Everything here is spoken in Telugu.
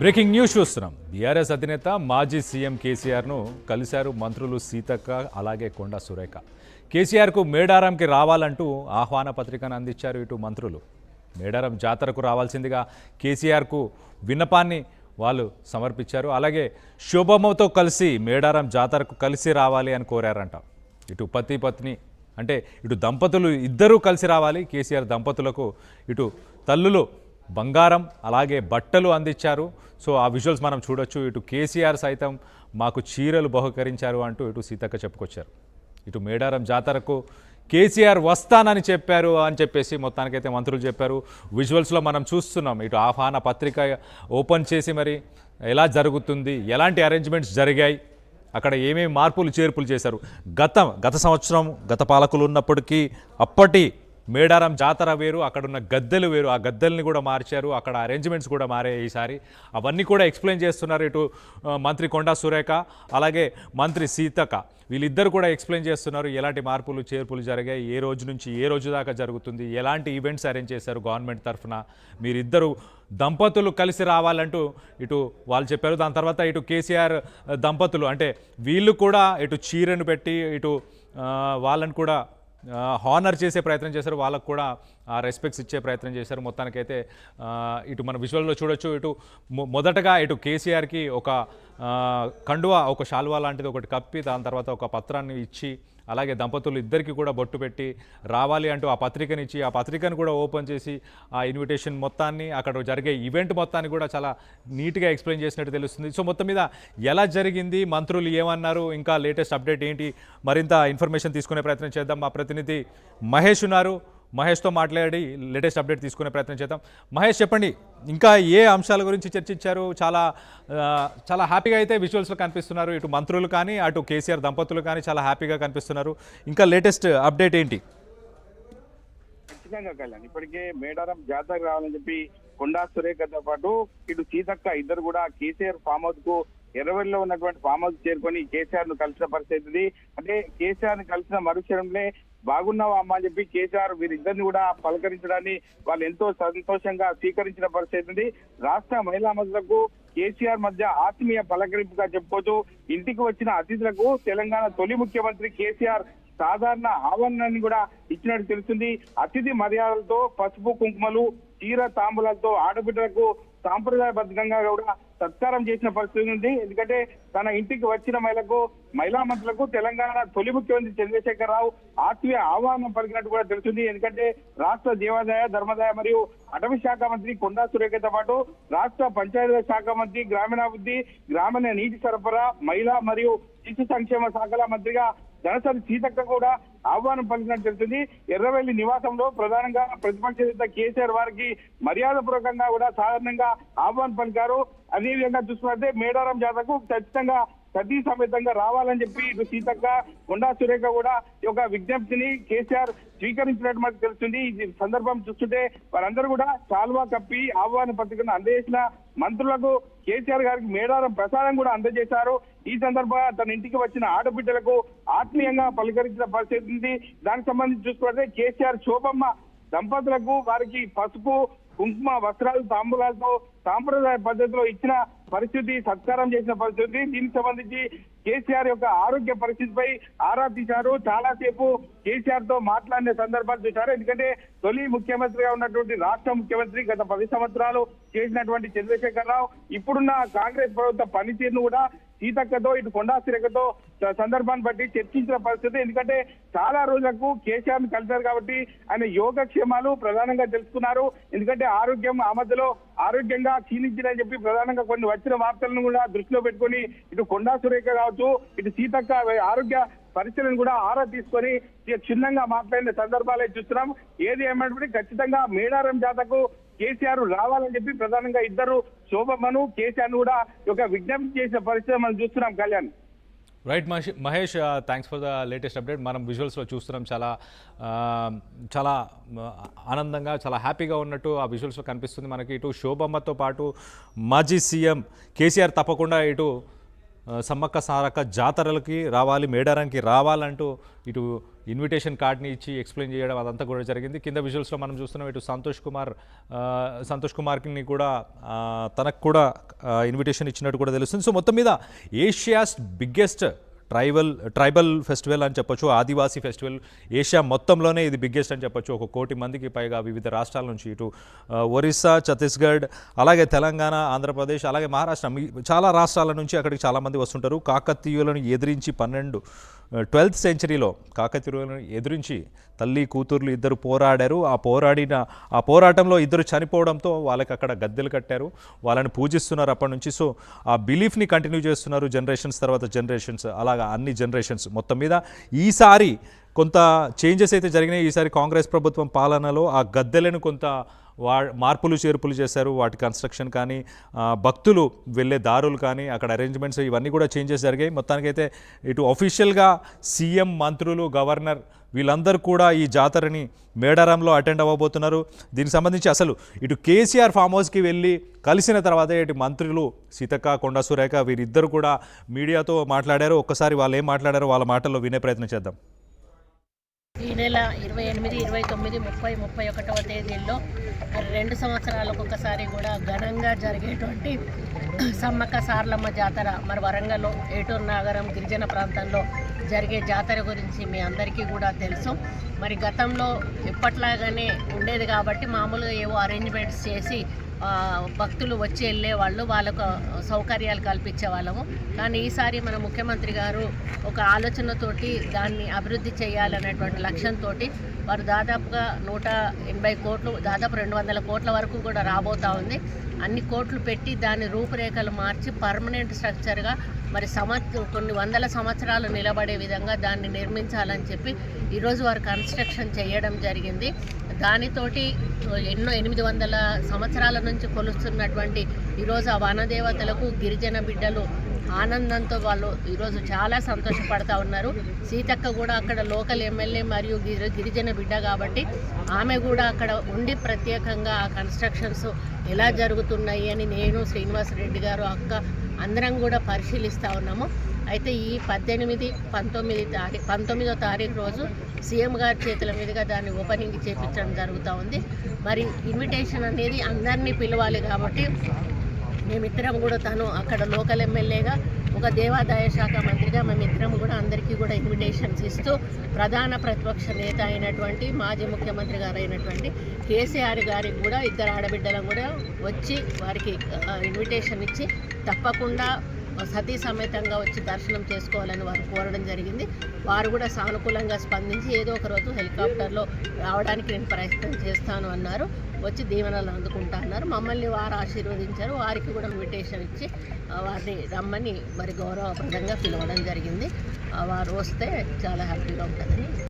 బ్రేకింగ్ న్యూస్ చూస్తున్నాం. బీఆర్ఎస్ అధినేత మాజీ సీఎం కేసీఆర్ను కలిశారు మంత్రులు సీతక్క అలాగే కొండా సురేఖ. కేసీఆర్కు మేడారంకి రావాలంటూ ఆహ్వాన పత్రికను అందించారు ఇటు మంత్రులు. మేడారం జాతరకు రావాల్సిందిగా కేసీఆర్కు విన్నపాన్ని వాళ్ళు సమర్పించారు. అలాగే శోభమ్మతో కలిసి మేడారం జాతరకు కలిసి రావాలి అని కోరారంట. ఇటు పతి పత్ని అంటే ఇటు దంపతులు ఇద్దరూ కలిసి రావాలి. కేసీఆర్ దంపతులకు ఇటు తల్లులు బంగారం అలాగే బట్టలు అందించారు. సో ఆ విజువల్స్ మనం చూడొచ్చు. ఇటు కేసీఆర్ సైతం మాకు చీరలు బహుకరించారు అంటూ ఇటు సీతక్క చెప్పుకొచ్చారు. ఇటు మేడారం జాతరకు కేసీఆర్ వస్తానని చెప్పారు అని చెప్పేసి మొత్తానికైతే మంత్రులు చెప్పారు. విజువల్స్లో మనం చూస్తున్నాం. ఇటు ఆహ్వాన పత్రిక ఓపెన్ చేసి మరి ఎలా జరుగుతుంది, ఎలాంటి అరేంజ్మెంట్స్ జరిగాయి, అక్కడ ఏమేమి మార్పులు చేర్పులు చేశారు. గత సంవత్సరం గత పాలకులు ఉన్నప్పటికీ అప్పటి మేడారం జాతర వేరు, అక్కడున్న గద్దెలు వేరు. ఆ గద్దెల్ని కూడా మార్చారు, అక్కడ అరేంజ్మెంట్స్ కూడా మారాయి ఈసారి. అవన్నీ కూడా ఎక్స్ప్లెయిన్ చేస్తున్నారు ఇటు మంత్రి కొండా సురేఖ అలాగే మంత్రి సీతక్క. వీళ్ళిద్దరు కూడా ఎక్స్ప్లెయిన్ చేస్తున్నారు ఎలాంటి మార్పులు చేర్పులు జరిగాయి, ఏ రోజు నుంచి ఏ రోజు దాకా జరుగుతుంది, ఎలాంటి ఈవెంట్స్ అరేంజ్ చేశారు గవర్నమెంట్ తరఫున, మీరిద్దరు దంపతులు కలిసి రావాలంటూ ఇటు వాళ్ళు చెప్పారు. దాని తర్వాత ఇటు కేసీఆర్ దంపతులు అంటే వీళ్ళు కూడా ఇటు చీరను పెట్టి ఇటు వాళ్ళని కూడా హానర్ చేసే ప్రయత్నం చేశారు. వాళ్ళకు కూడా రెస్పెక్ట్స్ ఇచ్చే ప్రయత్నం చేశారు. మొత్తానికైతే ఇటు మన విజువల్లో చూడొచ్చు. ఇటు మొదటగా ఇటు కేసీఆర్కి ఒక కండువా, ఒక శాల్వా లాంటిది ఒకటి కప్పి దాని తర్వాత ఒక పత్రాన్ని ఇచ్చి అలాగే దంపతులు ఇద్దరికి కూడా బొట్టు పెట్టి రావాలి అంటూ ఆ పత్రికని ఇచ్చి ఆ పత్రికను కూడా ఓపెన్ చేసి ఆ ఇన్విటేషన్ మొత్తాన్ని అక్కడ జరిగే ఈవెంట్ మొత్తాన్ని కూడా చాలా నీట్గా ఎక్స్ప్లెయిన్ చేసినట్టు తెలుస్తుంది. సో మొత్తం మీద ఎలా జరిగింది, మంత్రులు ఏమన్నారు, ఇంకా లేటెస్ట్ అప్డేట్ ఏంటి, మరింత ఇన్ఫర్మేషన్ తీసుకునే ప్రయత్నం చేద్దాం. మా ప్రతినిధి మహేష్ ఉన్నారు. మహేష్తో మాట్లాడి లేటెస్ట్ అప్డేట్ తీసుకునే ప్రయత్నం చేద్దాం. మహేష్ చెప్పండి, ఇంకా ఏ అంశాల గురించి చర్చించారు? చాలా హ్యాపీగా అయితే విజువల్స్లో కనిపిస్తున్నారు. ఇటు మంత్రులు కానీ అటు కేసీఆర్ దంపతులు కానీ చాలా హ్యాపీగా కనిపిస్తున్నారు. ఇంకా లేటెస్ట్ అప్డేట్ ఏంటి? ఖచ్చితంగా కళ్యాణ్, ఇప్పటికే మేడారం జాతరకు రావాలని చెప్పి కొండా సురేఖతో పాటు ఇటు సీతక్క ఇద్దరు కూడా కేసీఆర్ ఫామ్ హౌస్ కు ఎర్రవెల్లిలో ఉన్నటువంటి ఫామ్ హౌస్ చేరుకొని కేసీఆర్ ను కలిసిన పరిస్థితి. అంటే కేసీఆర్ ను కలిసిన మరుక్షణంలో బాగున్నావా అమ్మ అని చెప్పి కేసీఆర్ వీరిద్దరిని కూడా పలకరించడాన్ని వాళ్ళు ఎంతో సంతోషంగా స్వీకరించిన పరిస్థితి. రాష్ట్ర మహిళా మంత్రులకు కేసీఆర్ మధ్య ఆత్మీయ పలకరింపుగా చెప్పుకోవచ్చు. ఇంటికి వచ్చిన అతిథులకు తెలంగాణ తొలి ముఖ్యమంత్రి కేసీఆర్ సాధారణ ఆహ్వానాన్ని కూడా ఇచ్చినట్టు తెలుస్తుంది. అతిథి మర్యాదలతో పసుపు కుంకుమలు చీర తాంబూలాలతో ఆడబిడ్డలకు సాంప్రదాయబద్ధంగా కూడా సత్కారం చేసిన పరిస్థితి ఉంది. ఎందుకంటే తన ఇంటికి వచ్చిన మహిళా మంత్రులకు తెలంగాణ తొలి ముఖ్యమంత్రి చంద్రశేఖర్ రావు ఆత్మీయ ఆహ్వానం పలికినట్టు కూడా తెలుస్తుంది. ఎందుకంటే రాష్ట్ర దేవాదాయ ధర్మదాయ మరియు అటవీ శాఖ మంత్రి కొండా సురేఖతో పాటు రాష్ట్ర పంచాయతీరాజ్ శాఖ మంత్రి, గ్రామీణాభివృద్ధి, గ్రామీణ నీటి సరఫరా, మహిళా మరియు శిశు సంక్షేమ శాఖల మంత్రిగా జనసేన సీతక్క కూడా ఆహ్వానం పలికినట్టు తెలుస్తుంది. ఎర్రవెల్లి నివాసంలో ప్రధానంగా ప్రతిపక్ష నేత కేసీఆర్ వారికి మర్యాదపూర్వకంగా కూడా సాధారణంగా ఆహ్వానం పలికారు. అదేవిధంగా చూసుకుంటే మేడారం జాతరకు ఖచ్చితంగా సతీ సమేతంగా రావాలని చెప్పి ఇటు సీతక్క కొండా సురేఖ కూడా ఈ యొక్క విజ్ఞప్తిని కేసీఆర్ స్వీకరించినట్టు మనకు తెలుస్తుంది. ఈ సందర్భం చూస్తుంటే వారందరూ కూడా చాల్వా కప్పి ఆహ్వాన పత్రికను అందజేసిన మంత్రులకు కేసీఆర్ గారికి మేడారం ప్రసాదం కూడా అందజేశారు. ఈ సందర్భంగా తన ఇంటికి వచ్చిన ఆడబిడ్డలకు ఆత్మీయంగా పలకరించిన పరిస్థితి ఉంది. దానికి సంబంధించి చూసుకుంటే కేసీఆర్ శోభమ్మ దంపతులకు వారికి పసుపు కుంకుమ వస్త్రాలు తాంబూలాలతో సాంప్రదాయ పద్ధతిలో ఇచ్చిన పరిస్థితి, సత్కారం చేసిన పరిస్థితి. దీనికి సంబంధించి కేసీఆర్ యొక్క ఆరోగ్య పరిస్థితిపై ఆరా తీశారు. చాలా సేపు కేసీఆర్ తో మాట్లాడిన సందర్భాలు చూశారు. ఎందుకంటే తొలి ముఖ్యమంత్రిగా ఉన్నటువంటి రాష్ట్ర ముఖ్యమంత్రి గత 10 సంవత్సరాలు చేసినటువంటి చంద్రశేఖర్ రావు ఇప్పుడున్న కాంగ్రెస్ ప్రభుత్వ పనితీరును కూడా సీతక్కతో ఇటు కొండా సురేఖతో సందర్భాన్ని బట్టి చర్చించిన పరిస్థితి. ఎందుకంటే చాలా రోజులకు కేసీఆర్ ను కలిశారు కాబట్టి ఆయన యోగక్షేమాలు ప్రధానంగా తెలుసుకున్నారు. ఎందుకంటే ఆరోగ్యం ఆ మధ్యలో ఆరోగ్యంగా క్షీణించిందని చెప్పి ప్రధానంగా కొన్ని వచ్చిన వార్తలను కూడా దృష్టిలో పెట్టుకొని ఇటు కొండా సురేఖ కావచ్చు ఇటు సీతక్క ఆరోగ్య పరిస్థితులను కూడా ఆరా తీసుకొని క్షుణ్ణంగా మాట్లాడిన సందర్భాలే చూస్తున్నాం. ఏది ఏమైనప్పటికీ ఖచ్చితంగా మేడారం జాతరకు కేసీఆర్ రావాలని చెప్పి ప్రధానంగా ఇద్దరు శోభమ్మను కేసీఆర్ ను కూడా ఒక విజ్ఞప్తి చేసిన పరిస్థితి మనం చూస్తున్నాం. Kalyan, right Mahesh, thanks for the latest update. మనం విజువల్స్లో చూస్తున్నాం. చాలా ఆనందంగా చాలా హ్యాపీగా ఉన్నట్టు ఆ విజువల్స్లో కనిపిస్తుంది మనకి. ఇటు శోభమ్మతో పాటు మాజీ సీఎం కేసీఆర్ తప్పకుండా ఇటు సమ్మక్క సారక్క జాతరలకి రావాలి, మేడారానికి రావాలంటూ ఇటు ఇన్విటేషన్ కార్డ్ని ఇచ్చి ఎక్స్ప్లెయిన్ చేయడం అదంతా కూడా జరిగింది. కింద విజువల్స్లో మనం చూస్తున్నాం ఇటు సంతోష్ కుమార్కి కూడా తనకు కూడా ఇన్విటేషన్ ఇచ్చినట్టు కూడా తెలుస్తుంది. సో మొత్తం మీద ఏషియాస్ బిగ్గెస్ట్ ట్రైబల్ ఫెస్టివల్ అని చెప్పొచ్చు, ఆదివాసీ ఫెస్టివల్ ఏషియా మొత్తంలోనే ఇది బిగ్గెస్ట్ అని చెప్పొచ్చు. 1 కోటి మందికి పైగా వివిధ రాష్ట్రాల నుంచి ఇటు ఒరిస్సా, ఛత్తీస్గఢ్, అలాగే తెలంగాణ, ఆంధ్రప్రదేశ్, అలాగే మహారాష్ట్ర, చాలా రాష్ట్రాల నుంచి అక్కడికి చాలామంది వస్తుంటారు. కాకతీయులను ఎదిరించి 12th సెంచరీలో కాకతీయులను ఎదిరించి తల్లి కూతుర్లు ఇద్దరు పోరాడారు. ఆ పోరాటంలో ఇద్దరు చనిపోవడంతో వాళ్ళకి అక్కడ గద్దెలు కట్టారు, వాళ్ళని పూజిస్తున్నారు అప్పటి నుంచి. సో ఆ బిలీఫ్ని కంటిన్యూ చేస్తున్నారు జనరేషన్స్ తర్వాత జనరేషన్స్, అలాగా అన్ని జనరేషన్స్. మొత్తం మీద ఈసారి కొంత చేంజెస్ అయితే జరిగినాయి. ఈసారి కాంగ్రెస్ ప్రభుత్వం పాలనలో ఆ గద్దెలను కొంత మార్పులు చేర్పులు చేశారు. వాటి కన్స్ట్రక్షన్ కానీ, భక్తులు వెళ్ళే దారులు కానీ, అక్కడ అరేంజ్మెంట్స్ ఇవన్నీ కూడా చేంజెస్ జరిగాయి. మొత్తానికైతే ఇటు అఫీషియల్గా సీఎం, మంత్రులు, గవర్నర్ వీళ్ళందరూ కూడా ఈ జాతరని మేడారంలో అటెండ్ అవ్వబోతున్నారు. దీనికి సంబంధించి అసలు ఇటు కేసీఆర్ ఫామ్ హౌస్కి వెళ్ళి కలిసిన తర్వాత ఇటు మంత్రులు సీతక్క, కొండా సురేఖ వీరిద్దరు కూడా మీడియాతో మాట్లాడారు. ఒక్కసారి వాళ్ళు ఏం మాట్లాడారో వాళ్ళ మాటల్లో వినే ప్రయత్నం చేద్దాం. ఈ నెల 28, 29, 30, 31వ తేదీల్లో 2 సంవత్సరాలకు ఒకసారి కూడా ఘనంగా జరిగేటువంటి సమ్మక్క సారలమ్మ జాతర మరి వరంగల్లో ఏటూరు నాగరం గిరిజన ప్రాంతంలో జరిగే జాతర గురించి మీ అందరికీ కూడా తెలుసు. మరి గతంలో ఎప్పట్లాగానే ఉండేది కాబట్టి మామూలుగా ఏవో అరేంజ్మెంట్స్ చేసి భక్తులు వచ్చి వెళ్ళే వాళ్ళు, వాళ్ళకు సౌకర్యాలు కల్పించే వాళ్ళము. కానీ ఈసారి మన ముఖ్యమంత్రి గారు ఒక ఆలోచనతోటి దాన్ని అభివృద్ధి చేయాలనేటువంటి లక్ష్యంతో వారు దాదాపుగా 180 కోట్లు, దాదాపు 200 కోట్ల వరకు కూడా రాబోతూ ఉంది. అన్ని కోట్లు పెట్టి దాని రూపురేఖలు మార్చి పర్మనెంట్ స్ట్రక్చర్గా మరి కొన్ని వందల సంవత్సరాలు నిలబడే విధంగా దాన్ని నిర్మించాలని చెప్పి ఈరోజు వారు కన్స్ట్రక్షన్ చేయడం జరిగింది. దానితోటి ఎన్నో 800 సంవత్సరాల నుంచి కొలుస్తున్నటువంటి ఈరోజు ఆ వనదేవతలకు గిరిజన బిడ్డలు ఆనందంతో వాళ్ళు ఈరోజు చాలా సంతోషపడతా ఉన్నారు. సీతక్క కూడా అక్కడ లోకల్ ఎమ్మెల్యే మరియు గిరిజన బిడ్డ కాబట్టి ఆమె కూడా అక్కడ ఉండి ప్రత్యేకంగా ఆ కన్స్ట్రక్షన్స్ ఎలా జరుగుతున్నాయి అని నేను, శ్రీనివాసరెడ్డి గారు, అక్క అందరం కూడా పరిశీలిస్తూ ఉన్నాము. అయితే ఈ 18, 19వ తారీఖు రోజు సీఎం గారి చేతుల మీదుగా దాన్ని ఓపెనింగ్ చేయించడం జరుగుతూ ఉంది. మరి ఇన్విటేషన్ అనేది అందరినీ పిలవాలి కాబట్టి మేమిద్దరం కూడా తను అక్కడ లోకల్ ఎమ్మెల్యేగా, ఒక దేవాదాయ శాఖ మంత్రిగా మేమిద్దరం కూడా అందరికీ కూడా ఇన్విటేషన్స్ ఇస్తూ ప్రధాన ప్రతిపక్ష నేత అయినటువంటి మాజీ ముఖ్యమంత్రి గారు అయినటువంటి కేసీఆర్ గారికి కూడా 2 ఆడబిడ్డలను కూడా వచ్చి వారికి ఇన్విటేషన్ ఇచ్చి తప్పకుండా సతీ సమేతంగా వచ్చి దర్శనం చేసుకోవాలని వారు కోరడం జరిగింది. వారు కూడా సానుకూలంగా స్పందించి ఏదో ఒక రోజు హెలికాప్టర్లో రావడానికి నేను ప్రయత్నం చేస్తాను అన్నారు. వచ్చి దీవెనలు అందుకుంటా అన్నారు. మమ్మల్ని వారు ఆశీర్వదించారు. వారికి కూడా ఇన్విటేషన్ ఇచ్చి వారిని రమ్మని మరి గౌరవప్రదంగా పిలవడం జరిగింది. వారు వస్తే చాలా హ్యాపీగా ఉంటుందని